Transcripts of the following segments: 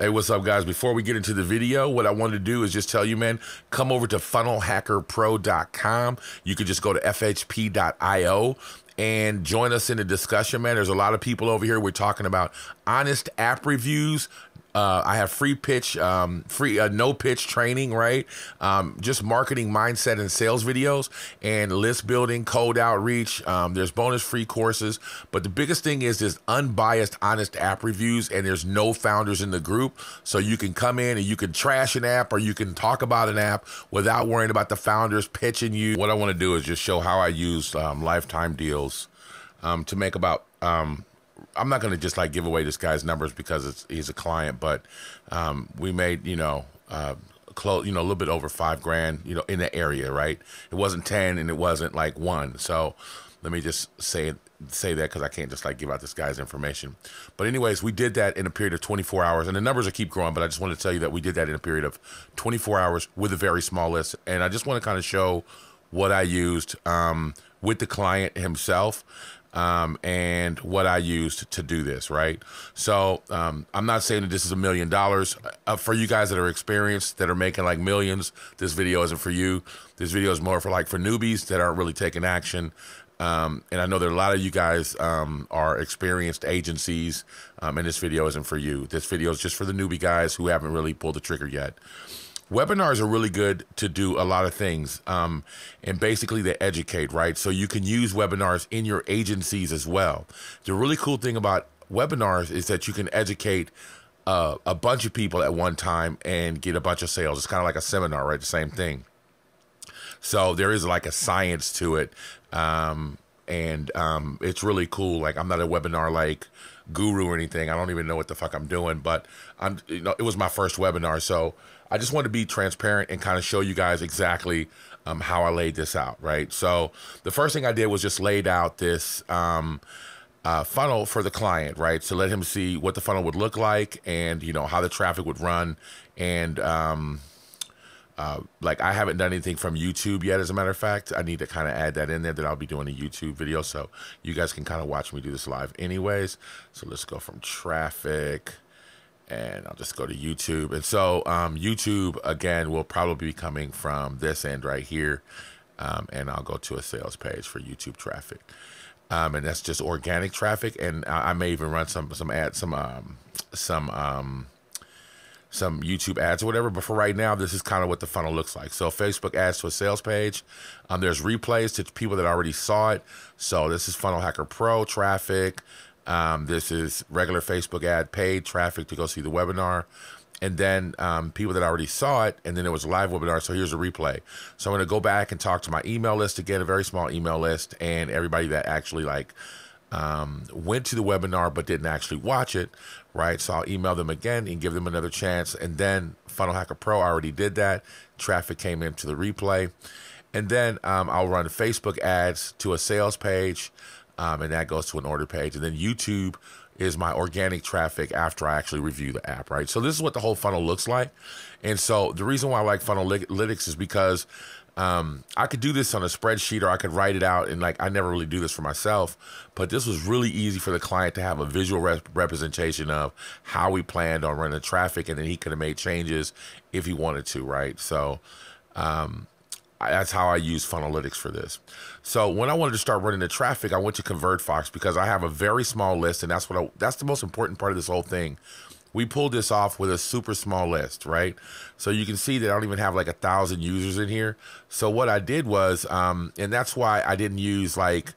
Hey, what's up, guys? Before we get into the video, what I wanted to do is just tell you, man, come over to funnelhackerpro.com. You could just go to fhp.io and join us in the discussion, man. There's a lot of people over here. We're talking about honest app reviews. I have free pitch, no pitch training, right? Just marketing mindset and sales videos and list building, cold outreach. There's bonus free courses. But the biggest thing is there's unbiased, honest app reviews, and there's no founders in the group. So you can come in and you can trash an app or you can talk about an app without worrying about the founders pitching you. What I want to do is just show how I use lifetime deals to make about... I'm not going to just like give away this guy's numbers because he's a client, but we made, close, a little bit over $5,000, in the area, right? It wasn't 10 and it wasn't like 1. So let me just say that because I can't just like give out this guy's information. But anyways, we did that in a period of 24 hours, and the numbers will keep growing, but I just want to tell you that we did that in a period of 24 hours with a very small list. And I just want to kind of show what I used with the client himself. And what I used to do this, right? So I'm not saying that this is $1 million. For you guys that are experienced, that are making like millions, this video isn't for you. This video is more for newbies that aren't really taking action. And I know that a lot of you guys are experienced agencies, and this video isn't for you. This video is just for the newbie guys who haven't really pulled the trigger yet. Webinars are really good to do a lot of things, and basically they educate, right? So you can use webinars in your agencies as well. The really cool thing about webinars is that you can educate a bunch of people at one time and get a bunch of sales. It's kind of like a seminar, right? The same thing. So there is like a science to it, and it's really cool. Like, I'm not a webinar guru or anything. I don't even know what the fuck I'm doing, but it was my first webinar, so I just want to be transparent and kind of show you guys exactly how I laid this out, right? So the first thing I did was just laid out this funnel for the client, right? To let him see what the funnel would look like and, how the traffic would run. And I haven't done anything from YouTube yet, as a matter of fact. I need to kind of add that in there, that I'll be doing a YouTube video, so you guys can kind of watch me do this live anyways. So let's go from traffic, and I'll just go to YouTube. And so YouTube, again, will probably be coming from this end right here. And I'll go to a sales page for YouTube traffic. And that's just organic traffic. And I may even run some ads, some YouTube ads or whatever. But for right now, this is kind of what the funnel looks like. So Facebook ads to a sales page. There's replays to people that already saw it. So this is Funnel Hacker Pro traffic. This is regular Facebook ad, paid traffic to go see the webinar. And then people that already saw it, and then it was a live webinar, so here's a replay. So I'm going to go back and talk to my email list again, a very small email list, and everybody that actually went to the webinar but didn't actually watch it, right? So I'll email them again and give them another chance. And then Funnel Hacker Pro, I already did that. Traffic came into the replay. And then I'll run Facebook ads to a sales page, and that goes to an order page. And then YouTube is my organic traffic after I actually review the app, right? So this is what the whole funnel looks like. And so the reason why I like Funnelytics is because I could do this on a spreadsheet, or I could write it out, and I never really do this for myself, but this was really easy for the client to have a visual representation of how we planned on running the traffic, and then he could have made changes if he wanted to, right? So that's how I use Funnelytics for this. So when I wanted to start running the traffic, I went to ConvertFox because I have a very small list, and that's the most important part of this whole thing. We pulled this off with a super small list, right? So you can see that I don't even have 1,000 users in here. So what I did was, and that's why I didn't use Kyvio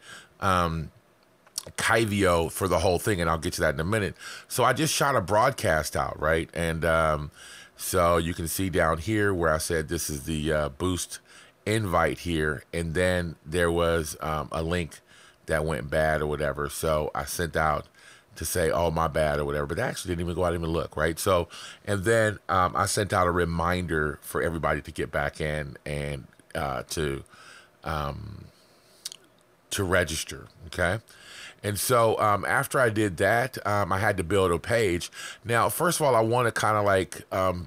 for the whole thing, and I'll get to that in a minute. So I just shot a broadcast out, right? And so you can see down here where I said this is the boost invite here, and then there was a link that went bad or whatever. So I sent out to say, oh, my bad or whatever, but they actually didn't even go out and even look, right? So, and then I sent out a reminder for everybody to get back in and to register, okay? And so after I did that, I had to build a page. Now, first of all, I want to kind of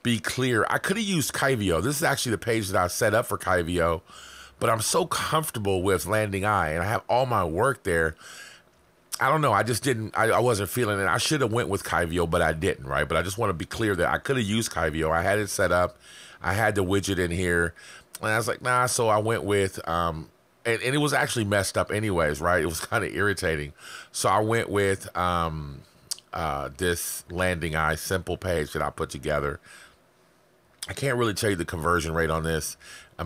be clear. I could have used Kyvio. This is actually the page that I set up for Kyvio, but I'm so comfortable with Landing Eye, and I have all my work there. I don't know. I just didn't. I wasn't feeling it. I should have went with Kyvio, but I didn't. Right. But I just want to be clear that I could have used Kyvio. I had it set up. I had the widget in here, and I was like, nah. So I went with and it was actually messed up anyways. Right. It was kind of irritating. So I went with this landing eye simple page that I put together. I can't really tell you the conversion rate on this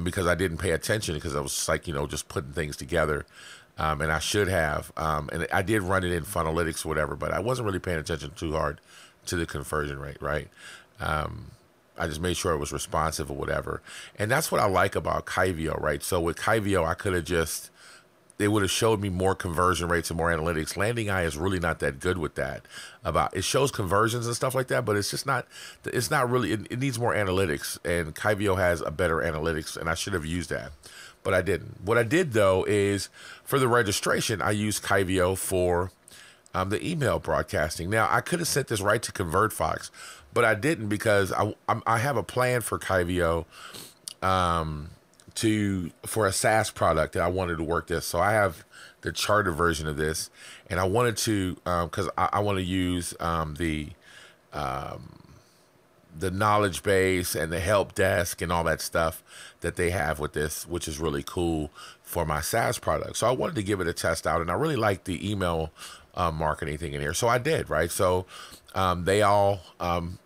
because I didn't pay attention because I was like, just putting things together. And I should have. And I did run it in Funnelytics or whatever, but I wasn't really paying attention too hard to the conversion rate, right? I just made sure it was responsive or whatever. And that's what I like about Kyvio, right? So with Kyvio, I could have just, it would have showed me more conversion rates and more analytics. Landing Eye is really not that good with that. It shows conversions and stuff like that, but it's just not, it's not really, it needs more analytics, and Kyvio has a better analytics, and I should have used that, but I didn't. What I did though is for the registration, I used Kyvio for the email broadcasting. Now I could have sent this right to ConvertFox, but I didn't because I have a plan for Kyvio for a SaaS product that I wanted to work this. So I have the charter version of this, and I wanted to because I want to use the knowledge base and the help desk and all that stuff that they have with this, which is really cool for my SaaS product. So I wanted to give it a test out, and I really liked the email marketing thing in here. So I did, right? So they all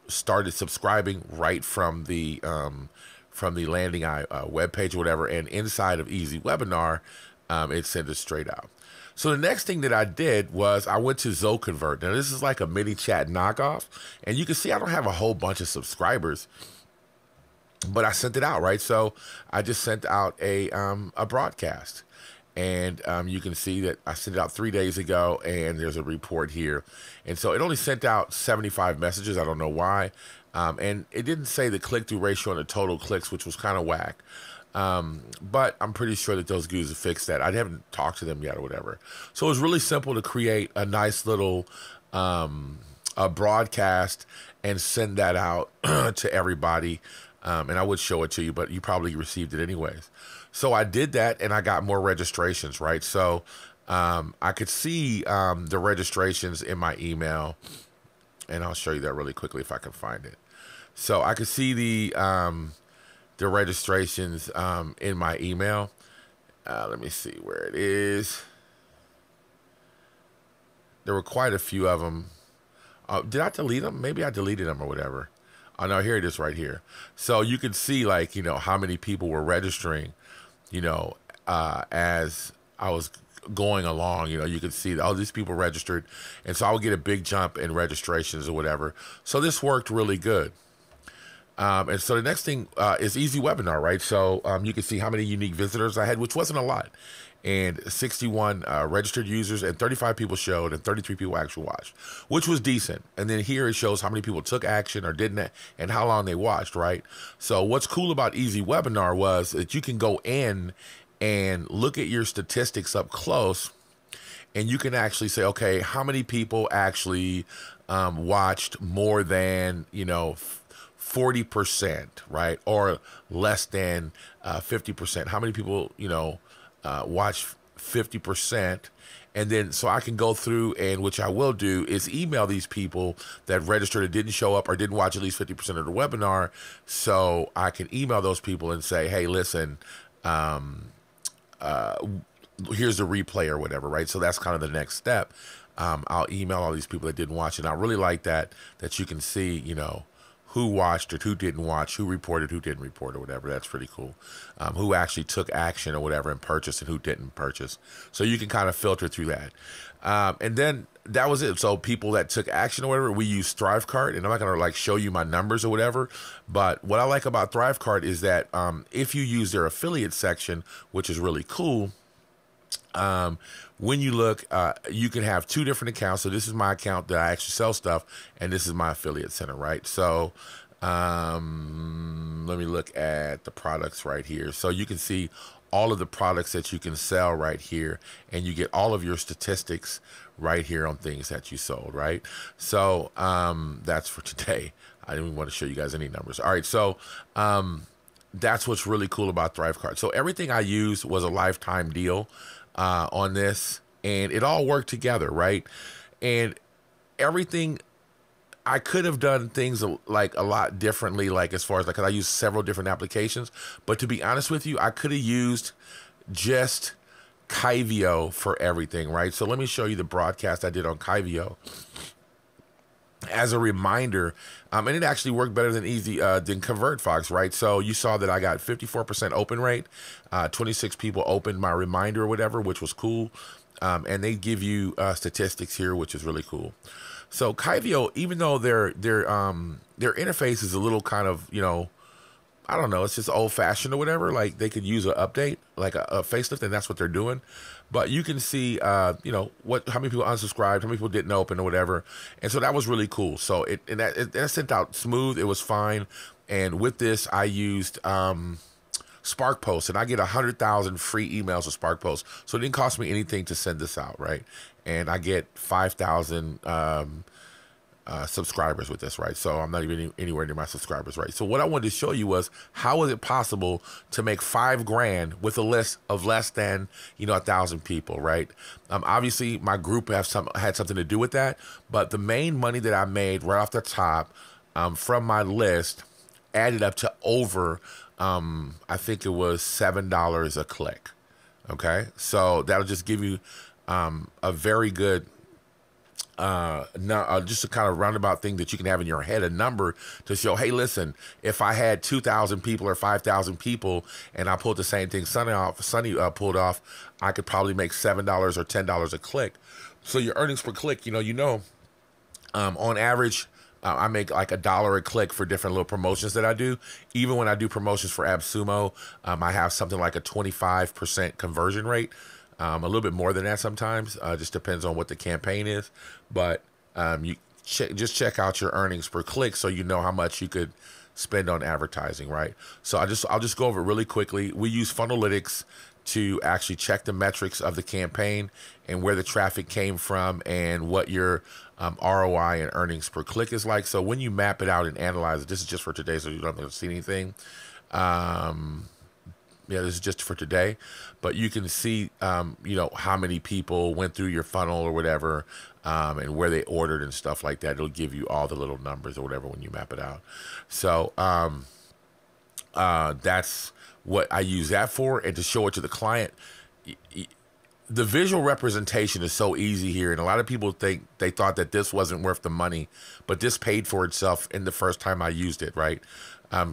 started subscribing right from the Landing Eye webpage or whatever, and inside of Easy Webinar, it sent it straight out. So the next thing that I did was I went to ZoConvert. Now this is like a mini chat knockoff, and you can see I don't have a whole bunch of subscribers, but I sent it out, right? So I just sent out a broadcast, and you can see that I sent it out 3 days ago, and there's a report here. And so it only sent out 75 messages. I don't know why. And it didn't say the click-through ratio and the total clicks, which was kind of whack. But I'm pretty sure that those guys have fixed that. I haven't talked to them yet or whatever. So it was really simple to create a nice little a broadcast and send that out to everybody. And I would show it to you, but you probably received it anyways. So I did that, and I got more registrations, right? So I could see the registrations in my email, and I'll show you that really quickly if I can find it. So I could see the registrations in my email. Let me see where it is. There were quite a few of them. Did I delete them? Maybe I deleted them or whatever. Oh no, here it is right here. So you can see, like, how many people were registering, as I was going along. You could see that all these people registered, and so I would get a big jump in registrations or whatever. So this worked really good. And so the next thing is Easy Webinar, right? So you can see how many unique visitors I had, which wasn't a lot, and 61 registered users, and 35 people showed, and 33 people actually watched, which was decent. And then here it shows how many people took action or didn't, and how long they watched, right? So what's cool about Easy Webinar was that you can go in and look at your statistics up close, and you can actually say, okay, how many people actually watched more than 40%, right? Or less than 50%. How many people, watch 50%? And then, so I can go through, and which I will do, is email these people that registered and didn't show up or didn't watch at least 50% of the webinar. So I can email those people and say, hey, listen, here's the replay or whatever, right? So that's kind of the next step. I'll email all these people that didn't watch it. And I really like that you can see, who watched it, who didn't watch, who reported, who didn't report or whatever. That's pretty cool. Who actually took action or whatever and purchased, and who didn't purchase. So you can kind of filter through that. And then that was it. So people that took action or whatever, we use ThriveCart, and I'm not going to show you my numbers or whatever. But what I like about ThriveCart is that if you use their affiliate section, which is really cool, when you look, you can have two different accounts. So this is my account that I actually sell stuff, and this is my affiliate center, right? So let me look at the products right here. So you can see all of the products that you can sell right here, and you get all of your statistics right here on things that you sold, right? So that's for today. I didn't even want to show you guys any numbers. All right, so that's what's really cool about ThriveCart. So everything I used was a lifetime deal on this. and it all worked together, right? And everything, I could have done things like a lot differently, like as far as like, 'cause I use several different applications, but to be honest with you, I could have used just Kyvio for everything, right? So let me show you the broadcast I did on Kyvio as a reminder, and it actually worked better than ConvertFox, right? So you saw that I got 54% open rate, 26 people opened my reminder or whatever, which was cool, and they give you statistics here, which is really cool. So Kyvio, even though their interface is a little kind of, you know, I don't know, it's just old fashioned or whatever. Like they could use an update, like a facelift, and that's what they're doing. But you can see, you know, how many people unsubscribed, how many people didn't open or whatever. And so that was really cool. So it sent out smooth. It was fine. And with this, I used Spark Post, and I get 100,000 free emails with Spark Post. So it didn't cost me anything to send this out, right? And I get 5,000 subscribers with this, right? So I'm not even anywhere near my subscribers, right? So what I wanted to show you was, how is it possible to make $5,000 with a list of less than, you know, 1,000 people, right? Obviously my group had something to do with that, but the main money that I made right off the top from my list added up to over, I think it was $7 a click. Okay, so that'll just give you a very good just a kind of roundabout thing that you can have in your head, a number to show, hey, listen, if I had 2,000 people or 5,000 people and I pulled the same thing Sonny pulled off, I could probably make $7 or $10 a click. So your earnings per click, on average, I make like $1 a click for different little promotions that I do. Even when I do promotions for APPSUMO, I have something like a 25% conversion rate. A little bit more than that sometimes. Just depends on what the campaign is. But you just check out your earnings per click so you know how much you could spend on advertising, right? So I'll just go over it really quickly. We use Funnelytics to actually check the metrics of the campaign and where the traffic came from and what your ROI and earnings per click is like. So when you map it out and analyze it, this is just for today, so you don't have to see anything. Yeah, this is just for today, but you can see, how many people went through your funnel or whatever, and where they ordered and stuff like that. It'll give you all the little numbers or whatever when you map it out. So that's what I use that for, and to show it to the client. The visual representation is so easy here, and a lot of people think they thought that this wasn't worth the money, but this paid for itself in the first time I used it, right?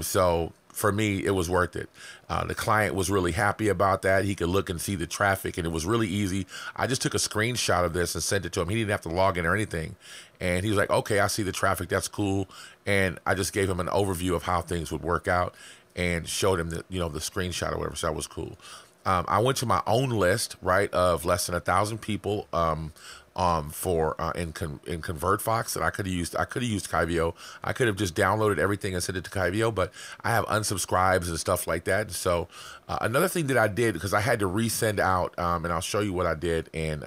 So for me, it was worth it. The client was really happy about that. He could look and see the traffic, and it was really easy. I just took a screenshot of this and sent it to him. He didn't have to log in or anything. And he was like, okay, I see the traffic. That's cool. And I just gave him an overview of how things would work out and showed him the screenshot or whatever. So that was cool. I went to my own list, right, of less than 1,000 people in ConvertFox that I could have used. I could have used Kyvio. I could have just downloaded everything and sent it to Kyvio, but I have unsubscribes and stuff like that. So another thing that I did, because I had to resend out, and I'll show you what I did, and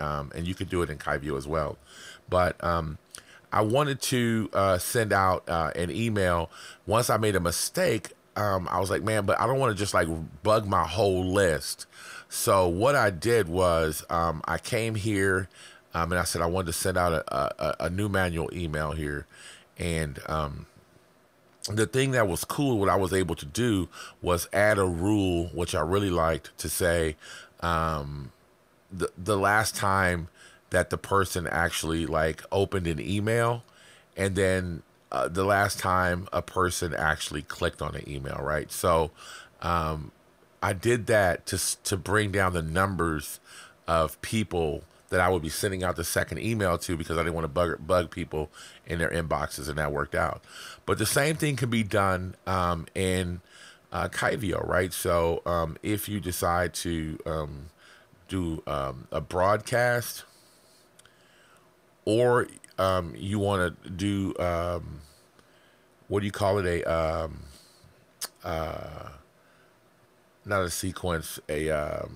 you could do it in Kyvio as well. But I wanted to send out an email. Once I made a mistake, I was like, man, but I don't want to just like bug my whole list. So what I did was I came here and I said I wanted to send out a new manual email here. And the thing that was cool, what I was able to do was add a rule, which I really liked, to say the last time that the person actually like opened an email, and then the last time a person actually clicked on the email, right? So I did that to bring down the numbers of people that I would be sending out the second email to, because I didn't want to bug people in their inboxes, and that worked out. But the same thing can be done in Kyvio, right? So if you decide to do a broadcast, or you want to do what do you call it? Not a sequence. Let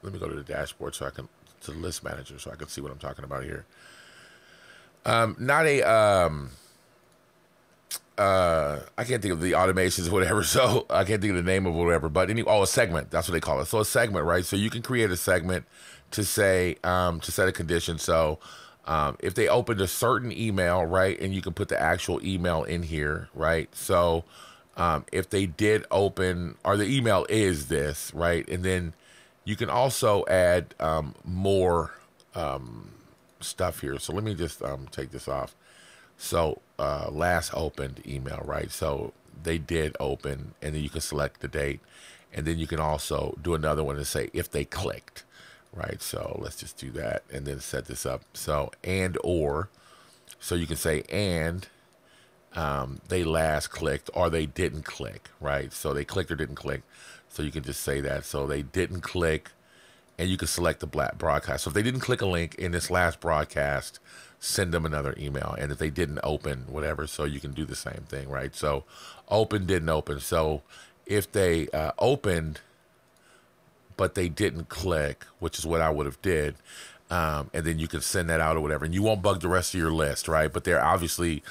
me go to the dashboard so I can, to the list manager, so I can see what I'm talking about here. Not a I can't think of the automations or whatever, so I can't think of the name of whatever. But a segment. That's what they call it. So a segment, right? So you can create a segment to say to set a condition. So if they opened a certain email, right, and you can put the actual email in here, right? So if they did open, or the email is this, right, and then you can also add more stuff here. So let me just take this off. So last opened email, right? So they did open, and then you can select the date, and then you can also do another one and say if they clicked, right? So let's just do that and then set this up. So and or, so you can say and they last clicked or they didn't click, right? So they clicked or didn't click. So you can just say that. So they didn't click, and you can select the broadcast. So if they didn't click a link in this last broadcast, send them another email. And if they didn't open, whatever, so you can do the same thing, right? So open, didn't open. So if they opened, but they didn't click, which is what I would have did, and then you can send that out or whatever, and you won't bug the rest of your list, right? But they're obviously,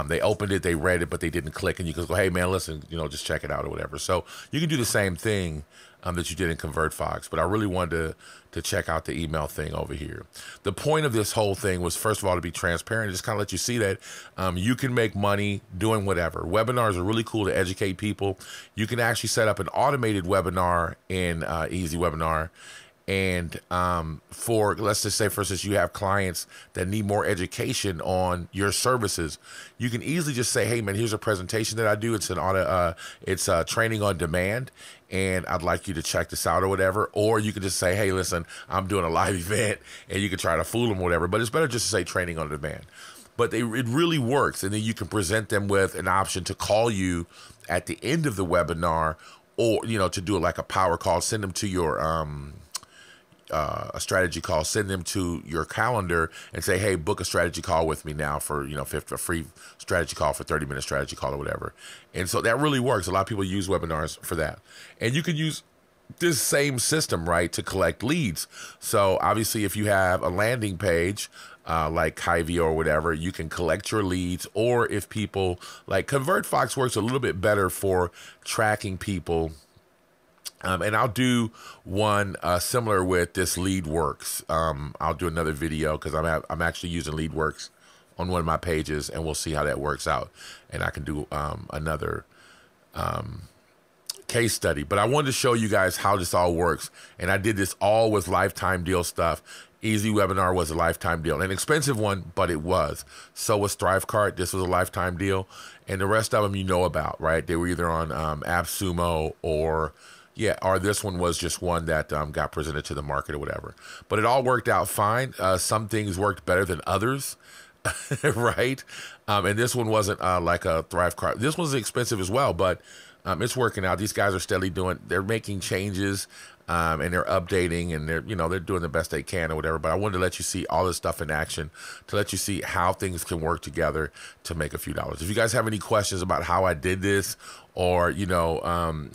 they opened it, they read it, but they didn't click, and you can go, hey man, listen, just check it out or whatever. So you can do the same thing that you did in ConvertFox, but I really wanted to check out the email thing over here. The point of this whole thing was, first of all, to be transparent, just kind of let you see that you can make money doing whatever. Webinars are really cool to educate people. You can actually set up an automated webinar in Easy Webinar. And for, let's just say, for instance, you have clients that need more education on your services, you can easily just say, hey man, here's a presentation that I do. It's it's training on demand, and I'd like you to check this out or whatever. Or you can just say, hey, listen, I'm doing a live event, and you can try to fool them or whatever. But it's better just to say training on demand. But it really works. And then you can present them with an option to call you at the end of the webinar, or, to do it like a power call, send them to your, a strategy call, send them to your calendar and say, hey, book a strategy call with me now for, a free strategy call, for 30-minute strategy call or whatever. And so that really works. A lot of people use webinars for that. And you can use this same system, right, to collect leads. So obviously if you have a landing page, like Hy-Vee or whatever, you can collect your leads. Or if people, like ConvertFox works a little bit better for tracking people. And I'll do one similar with this LeadWorks. I'll do another video because I'm actually using LeadWorks on one of my pages, and we'll see how that works out. And I can do another case study. But I wanted to show you guys how this all works. And I did this all with lifetime deal stuff. Easy Webinar was a lifetime deal, an expensive one, but it was. So was ThriveCart. This was a lifetime deal, and the rest of them you know about, right? They were either on AppSumo or this one was just one that got presented to the market or whatever. But it all worked out fine. Some things worked better than others, right? And this one wasn't like a ThriveCart. This one's expensive as well, but it's working out. These guys are steadily they're making changes, and they're updating, and they're doing the best they can or whatever. But I wanted to let you see all this stuff in action, to let you see how things can work together to make a few dollars. If you guys have any questions about how I did this, or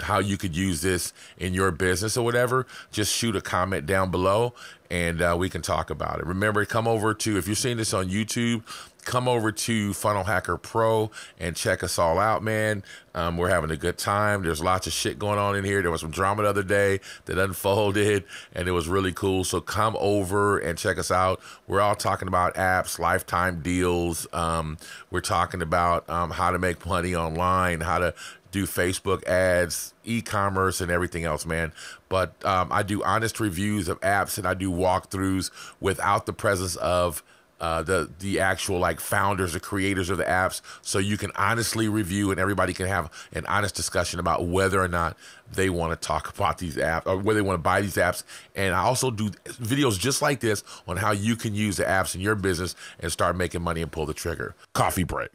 how you could use this in your business or whatever, just shoot a comment down below, and we can talk about it. Remember, come over to, if you're seeing this on YouTube, come over to Funnel Hacker Pro and check us all out, man. We're having a good time. There's lots of shit going on in here. There was some drama the other day that unfolded, and it was really cool. So come over and check us out. We're all talking about apps, lifetime deals. We're talking about how to make money online, how to do Facebook ads, e-commerce, and everything else, man. But I do honest reviews of apps, and I do walkthroughs without the presence of the actual like founders or creators of the apps, so you can honestly review and everybody can have an honest discussion about whether or not they want to talk about these apps or whether they want to buy these apps. And I also do videos just like this on how you can use the apps in your business and start making money and pull the trigger. Coffee break.